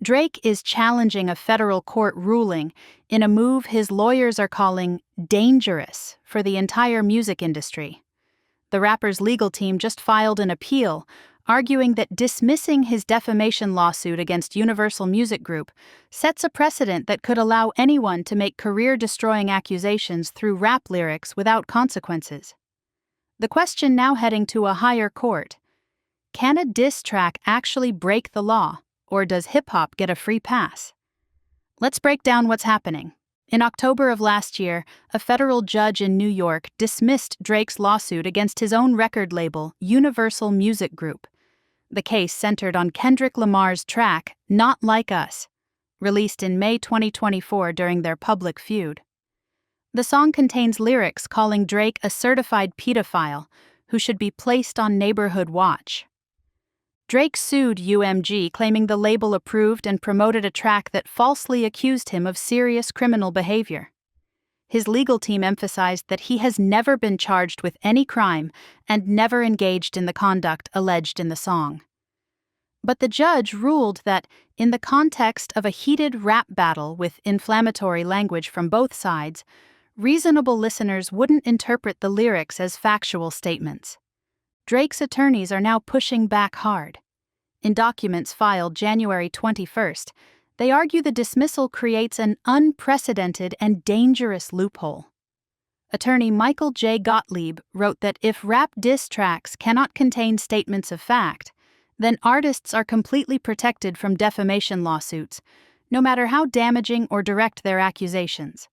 Drake is challenging a federal court ruling in a move his lawyers are calling dangerous for the entire music industry. The rapper's legal team just filed an appeal, arguing that dismissing his defamation lawsuit against Universal Music Group sets a precedent that could allow anyone to make career-destroying accusations through rap lyrics without consequences. The question now heading to a higher court: can a diss track actually break the law, or does hip-hop get a free pass? Let's break down what's happening. In October of last year, a federal judge in New York dismissed Drake's lawsuit against his own record label, Universal Music Group. The case centered on Kendrick Lamar's track, Not Like Us, released in May 2024 during their public feud. The song contains lyrics calling Drake a certified pedophile who should be placed on neighborhood watch. Drake sued UMG, claiming the label approved and promoted a track that falsely accused him of serious criminal behavior. His legal team emphasized that he has never been charged with any crime and never engaged in the conduct alleged in the song. But the judge ruled that, in the context of a heated rap battle with inflammatory language from both sides, reasonable listeners wouldn't interpret the lyrics as factual statements. Drake's attorneys are now pushing back hard. In documents filed January 21st, they argue the dismissal creates an unprecedented and dangerous loophole. Attorney Michael J. Gottlieb wrote that if rap diss tracks cannot contain statements of fact, then artists are completely protected from defamation lawsuits, no matter how damaging or direct their accusations.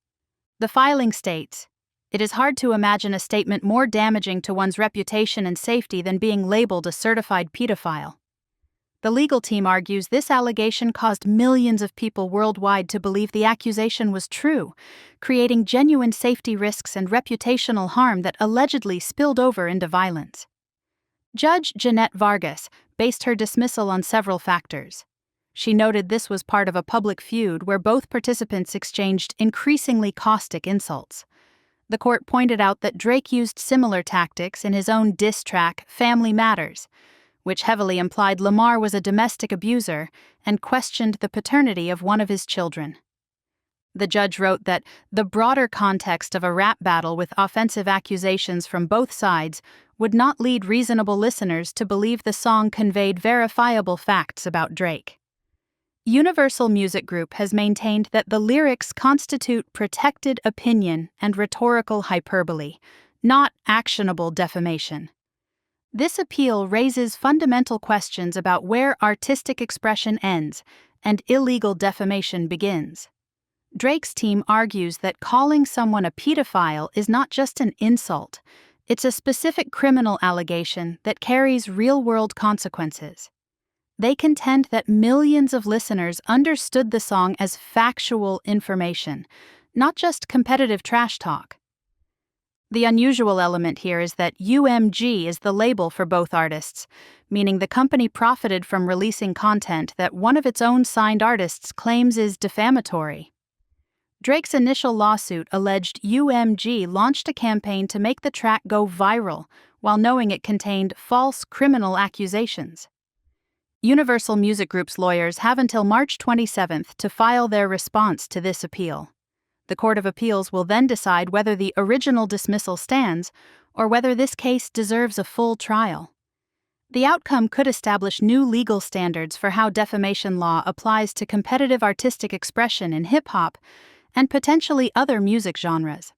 The filing states, "It is hard to imagine a statement more damaging to one's reputation and safety than being labeled a certified pedophile." The legal team argues this allegation caused millions of people worldwide to believe the accusation was true, creating genuine safety risks and reputational harm that allegedly spilled over into violence. Judge Jeanette Vargas based her dismissal on several factors. She noted this was part of a public feud where both participants exchanged increasingly caustic insults. The court pointed out that Drake used similar tactics in his own diss track, Family Matters, which heavily implied Lamar was a domestic abuser and questioned the paternity of one of his children. The judge wrote that the broader context of a rap battle with offensive accusations from both sides would not lead reasonable listeners to believe the song conveyed verifiable facts about Drake. Universal Music Group has maintained that the lyrics constitute protected opinion and rhetorical hyperbole, not actionable defamation. This appeal raises fundamental questions about where artistic expression ends and illegal defamation begins. Drake's team argues that calling someone a pedophile is not just an insult, it's a specific criminal allegation that carries real-world consequences. They contend that millions of listeners understood the song as factual information, not just competitive trash talk. The unusual element here is that UMG is the label for both artists, meaning the company profited from releasing content that one of its own signed artists claims is defamatory. Drake's initial lawsuit alleged UMG launched a campaign to make the track go viral while knowing it contained false criminal accusations. Universal Music Group's lawyers have until March 27th to file their response to this appeal. The Court of Appeals will then decide whether the original dismissal stands or whether this case deserves a full trial. The outcome could establish new legal standards for how defamation law applies to competitive artistic expression in hip-hop and potentially other music genres.